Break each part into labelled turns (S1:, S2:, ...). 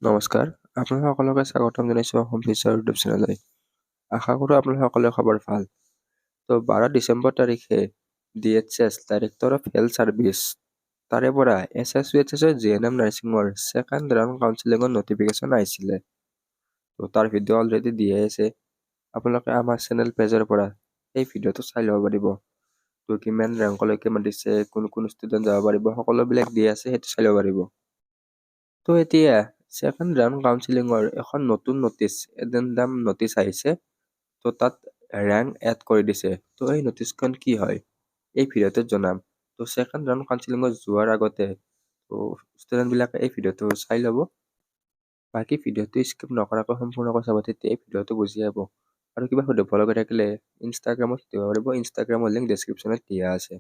S1: নমস্কাৰ, আপোনালোক সকলোকে স্বাগতম জনাইছোঁ অসম ফিচাৰ ইউটিউব চেনেললৈ। আশা কৰোঁ আপোনালোক সকলোৰে খবৰ ভাল। তো 12 ডিচেম্বৰ তাৰিখে DHS director of health services তাৰে পৰা SSVHS GNM নাৰ্ছিঙৰ ছেকেণ্ড ৰাউণ্ড কাউন্সিলিঙৰ নটিফিকেশ্যন আহিছিলে। তো তাৰ ভিডিঅ' অলৰেডি দিয়ে আছে। আপোনালোকে আমাৰ চেনেল পেজৰ পৰা সেই ভিডিঅ'টো চাই ল'ব পাৰিব। তো কিমান ৰেংকলৈকে মাতিছে, কোন কোন ষ্টুডেণ্ট যাব পাৰিব, সকলোবিলাক দি আছে, সেইটো চাই ল'ব পাৰিব। তো এতিয়া ছেকেণ্ড ৰাউণ্ড কাউন্সিলিঙৰ এখন নতুন নটিচ এডেণ্ডাম নটিচ আহিছে। তো তাত ৰেংক এড কৰি দিছে। তো এই নটিচখন কি হয় এই ভিডিঅ'টোত জনাম। তো ছেকেণ্ড ৰাউণ্ড কাউন্সিলিঙত যোৱাৰ আগতে তো ষ্টুডেণ্টবিলাকে এই ভিডিঅ'টো চাই ল'ব। বাকী ভিডিঅ'টো স্কিপ নকৰাকৈ সম্পূৰ্ণকৈ চাব, তেতিয়া এই ভিডিঅ'টো বুজি পাব। আৰু কিবা সুধিব লগা থাকিলে ইনষ্টাগ্ৰামত সুধিব পাৰিব, ইনষ্টাগ্ৰামৰ লিংক ডেছক্ৰিপশ্যনত দিয়া আছে।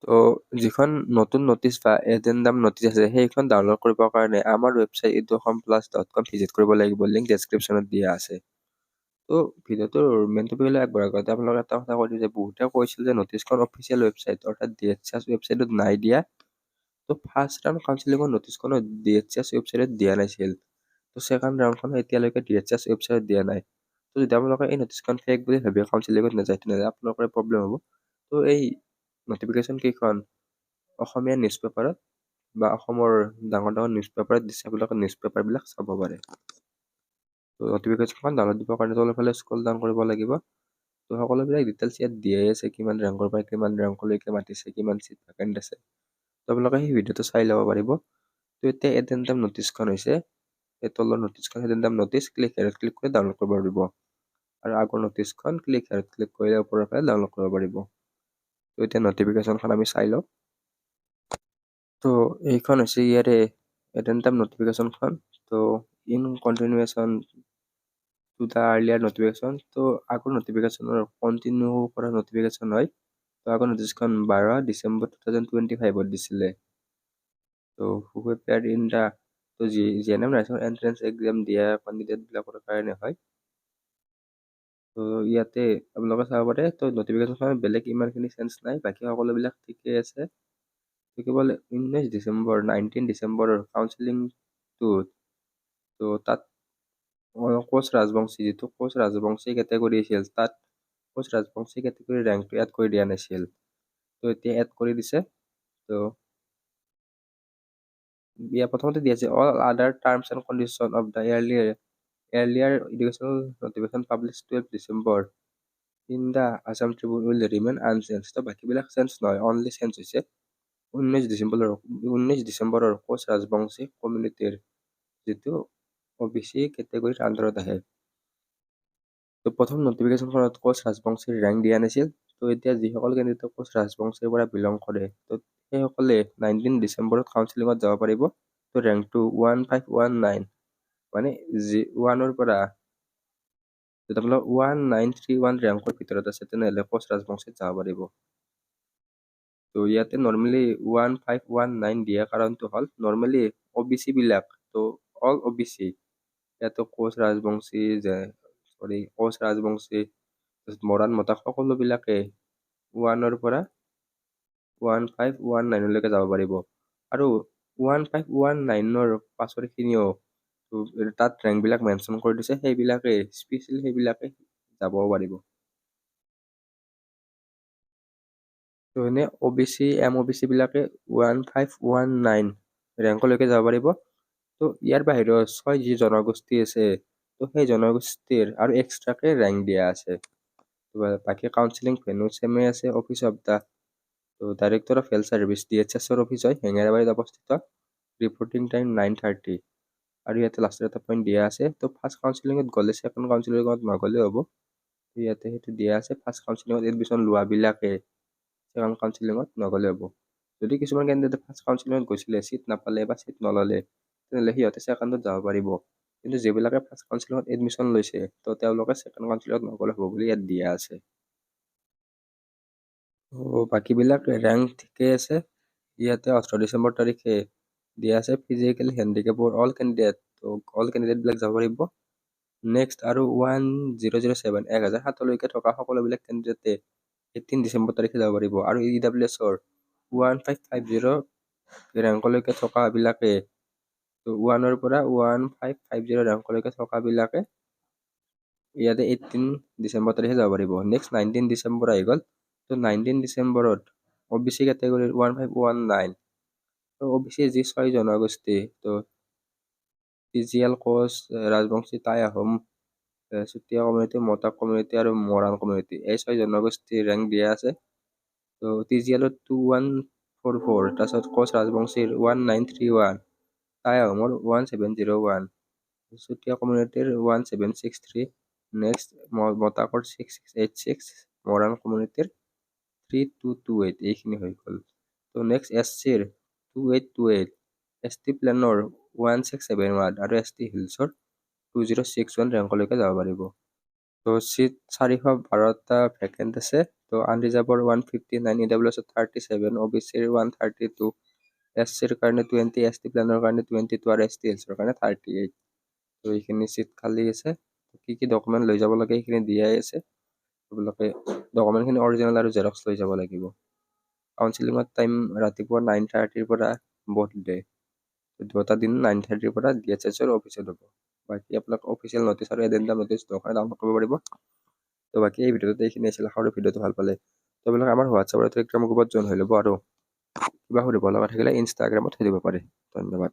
S1: তো যিখন নতুন নটিচ বা এডেণ্ডাম নটিচ আছে সেইখন ডাউনলোড কৰিবৰ কাৰণে আমাৰ ৱেবছাইট eduhomeplus.com ভিজিট কৰিব লাগিব, লিংক ডেছক্ৰিপশ্যনত দিয়া আছে। তো ভিডিঅ'টোৰ মেইন টপিকলৈ আগবঢ়াৰ আগতে আপোনালোকে এটা কথা কৈ দিওঁ যে বহুতে কৈছিল যে নটিচখন অফিচিয়েল ৱেবছাইট অৰ্থাৎ DHS ৱেবছাইটত নাই দিয়া। তো ফাৰ্ষ্ট ৰাউণ্ড কাউন্সিলিঙৰ নটিচখনো DHS ৱেবছাইটত দিয়া নাছিল। তো ছেকেণ্ড ৰাউণ্ডখন এতিয়ালৈকে DHS ৱেবছাইটত দিয়া নাই। তো যদি আপোনালোকে এই নটিচখন ফেক বুলি ভাবি কাউন্সিলিঙত নাযায় তেনেহ'লে আপোনালোকৰ প্ৰব্লেম হ'ব। তো এই নটিফিকেশ্যন কেইখন অসমীয়া নিউজ পেপাৰত বা অসমৰ ডাঙৰ ডাঙৰ নিউজ পেপাৰত দিছে, আপোনালোকে নিউজ পেপাৰবিলাক চাব পাৰে। তো নটিফিকেশ্যনখন ডাউনলোড দিবৰ কাৰণে তলফালে স্ক্ৰল ডাউন কৰিব লাগিব। তো সকলোবিলাক ডিটেইলছ ইয়াত দিয়াই আছে, কিমান ৰেংকৰ পৰা কিমান ৰেংকলৈকে মাতিছে, কিমান চিট ভেকেণ্ট আছে। তো আপোনালোকে সেই ভিডিঅ'টো চাই ল'ব পাৰিব। তো এতিয়া এডেণ্ডাম নটিচখন হৈছে এই তলৰ নটিচখন এডেণ্ডাম নটিচ, ক্লিক হেয়াৰত ক্লিক কৰি ডাউনলোড কৰিব পাৰিব। আৰু আগৰ নটিচখন ক্লিক হেয়াৰত ক্লিক কৰিলে ওপৰৰ ফালে ডাউনলোড কৰিব পাৰিব। তো এতিয়া নটিফিকেশ্যনখন আমি চাই লওঁ। তো এইখন হৈছে ইয়াৰে এডেণ্ডাম নটিফিকেশ্যনখন। তো in continuation to the earlier notification. তো আগৰ নটিফিকেশ্যনৰ কণ্টিনিউ কৰা নটিফিকেশ্যন হয়। তো আগৰ নটিচখন 12 ডিচেম্বৰ 2025ত দিছিলে। তো হু এপিয়াৰ্ড ইন দ্য তো GNM নাৰ্ছিঙৰ এণ্ট্ৰেঞ্চ এক্সাম দিয়া কেণ্ডিডেটবিলাকৰ কাৰণে হয়। তো ইয়াতে আপোনালোকে চাব পাৰে। তো নটিফিকেশ্যনখনত বেলেগ ইমানখিনি চেঞ্জ নাই, বাকী সকলোবিলাক ঠিকেই আছে। তো কেৱল 19 ডিচেম্বৰৰ কাউন্সিলিংটোত তো তাত কোচ ৰাজবংশী, যিটো কোচ ৰাজবংশী কেটেগৰী আছিল, তাত কোচ ৰাজবংশী কেটেগৰী ৰেংকটো এড কৰি দিয়া নাছিল। তো এতিয়া এড কৰি দিছে। তো ইয়াৰ প্ৰথমতে দিয়া আছে অল আদাৰ terms and condition of the earlier educational notification published 12 December in the Assam Tribune will remain unchange. তো বাকীবিলাক চেঞ্জ নহয়, অনলি চেঞ্জ হৈছে 19 ডিচেম্বৰৰ কোচ ৰাজবংশী কমিউনিটিৰ যিটো OBC কেটেগৰীৰ আণ্ডাৰত আহে। তো প্ৰথম নটিফিকেশ্যনখনত কোচ ৰাজবংশীৰ ৰেংক দিয়া নাছিল। তো এতিয়া যিসকল কেণ্ডিডেটে কোচ ৰাজবংশীৰ পৰা বিলং কৰে তো সেইসকলে 19 ডিচেম্বৰত কাউন্সিলিঙত যাব পাৰিব। তো ৰেংকটো 1519, মানে 1ৰ পৰা যদি আপোনালোক 1931 ৰেংকৰ ভিতৰত আছে তেনেহ'লে কোচ ৰাজবংশীত যাব পাৰিব। তো ইয়াতে নৰ্মেলি 1519 দিয়া কাৰণটো হ'ল নৰ্মেলি OBC বিলাক, তো অল OBC ইয়াতে কোচ ৰাজবংশী কোচ ৰাজবংশী মৰাণ মতা সকলোবিলাকে 1ৰ পৰা 1519লৈকে যাব পাৰিব। আৰু 1519ৰ পাছৰখিনিও তাত ৰেংকবিলাক মেনশ্যন কৰি দিছে, সেইবিলাকে স্পেচিয়েলি সেইবিলাকে যাবও পাৰিব। তো এনে OBC MOBC বিলাকে 1519 ৰেংকলৈকে যাব পাৰিব। তো ইয়াৰ বাহিৰেও 6 যি জনগোষ্ঠী আছে তো সেই জনগোষ্ঠীৰ আৰু এক্সট্ৰাকে ৰেংক দিয়া আছে। বাকী কাউন্সিলিং ভেনু চেমে আছে। অফিচ অফ দ্য তো ডাইৰেক্টৰ অফ হেল্থ ছাৰ্ভিচ DHSৰ অফিচ হয় হেঙেৰাবাৰীত অৱস্থিত। Reporting time 9:30। আৰু ইয়াতে লাষ্টৰ এটা পইণ্ট দিয়া আছে। তো ফাৰ্ষ্ট কাউন্সিলিঙত গ'লে ছেকেণ্ড কাউন্সিলিঙত নগ'লে হ'ব। ইয়াতে সেইটো দিয়া আছে, ফাৰ্ষ্ট কাউন্সিলিঙত এডমিশ্যন লোৱাবিলাকে ছেকেণ্ড কাউন্সিলিঙত নগ'লে হ'ব। যদি কিছুমান কেণ্ডিডেটে ফাৰ্ষ্ট কাউন্সিলিঙত গৈছিলে, চিট নাপালে বা চিট নল'লে, তেনেহ'লে সিহঁতে ছেকেণ্ডত যাব পাৰিব। কিন্তু যিবিলাকে ফাৰ্ষ্ট কাউন্সিলিঙত এডমিশ্যন লৈছে তো তেওঁলোকে ছেকেণ্ড কাউন্সিলিঙত নগ'লে হ'ব বুলি ইয়াত দিয়া আছে। বাকীবিলাক ৰেংক ঠিকে আছে। ইয়াতে 18 ডিচেম্বৰ তাৰিখে দিয়া আছে ফিজিকেল হেণ্ডিকেপৰ অল কেণ্ডিডেট, তো অল কেণ্ডিডেটবিলাক যাব পাৰিব। নেক্সট আৰু 1007লৈকে থকা সকলোবিলাক কেণ্ডিডেটে 18 ডিচেম্বৰ তাৰিখে যাব পাৰিব। আৰু EWSৰ 1550 ৰেংকলৈকে থকাবিলাকে তো 1ৰ পৰা 1550 ৰেংকলৈকে থকাবিলাকে ইয়াতে 18 ডিচেম্বৰ তাৰিখে যাব পাৰিব। নেক্সট 19 ডিচেম্বৰ আহি গ'ল। তো 19 ডিচেম্বৰত OBC কেটেগৰীৰ 1519 আৰু OBC যি 6 জনগোষ্ঠী তো TGL Koch, Rajbongshi, Tai Ahom, Chutia community, Matak community আৰু মৰাণ কমিউনিটি এই 6 জনগোষ্ঠীৰ ৰেংক দিয়া আছে। তো TGLত 2144, তাৰপিছত কোচ ৰাজবংশীৰ 1931, টাই আহোমৰ 1701, চুতীয়া কমিউনিটিৰ 1763, নেক্সট মটাকৰ 6686, মৰাণ কমিউনিটিৰ 3228 এইখিনি হৈ গ'ল। তো নেক্সট SCৰ 2828, ST প্লেনৰ 1671 আৰু ST হিলছৰ 2061 ৰেংকলৈকে যাব পাৰিব। তো চিট 412টা ভেকেণ্ট আছে। তো আনৰিজাৰ্ভৰ 159, EWSৰ 37, OBCৰ 132, SCৰ কাৰণে 20, ST প্লেনৰ কাৰণে 22 আৰু ST হিলছৰ কাৰণে 38। তো এইখিনি চিট খালী আছে। কি কি ডকুমেণ্ট লৈ যাব লাগে সেইখিনি দিয়াই আছে। আপোনালোকে ডকুমেণ্টখিনি অৰিজিনেল আৰু জেৰক্স লৈ যাব লাগিব। কাউন্সিলিঙৰ টাইম ৰাতিপুৱা 9:30 পৰা ব'থ ডে, দুটা দিন 9:30 পৰা DHSৰ অফিচত হ'ব। বাকী আপোনাক অফিচিয়েল নটিচ আৰু এডেণ্ডাম নটিচ দৰকাৰ ডাউনলোড কৰিব পাৰিব। তো বাকী এই ভিডিঅ'টোত এইখিনি আছিল। আশা কৰোঁ ভিডিঅ'টো ভাল পালে। তো আপোনালোকে আমাৰ হোৱাটছআপ আৰু টেলিগ্ৰাম গ্ৰুপত জইন হৈ ল'ব আৰু কিবা সুধিব লগা থাকিলে ইনষ্টাগ্ৰামত সুধিব পাৰে। ধন্যবাদ।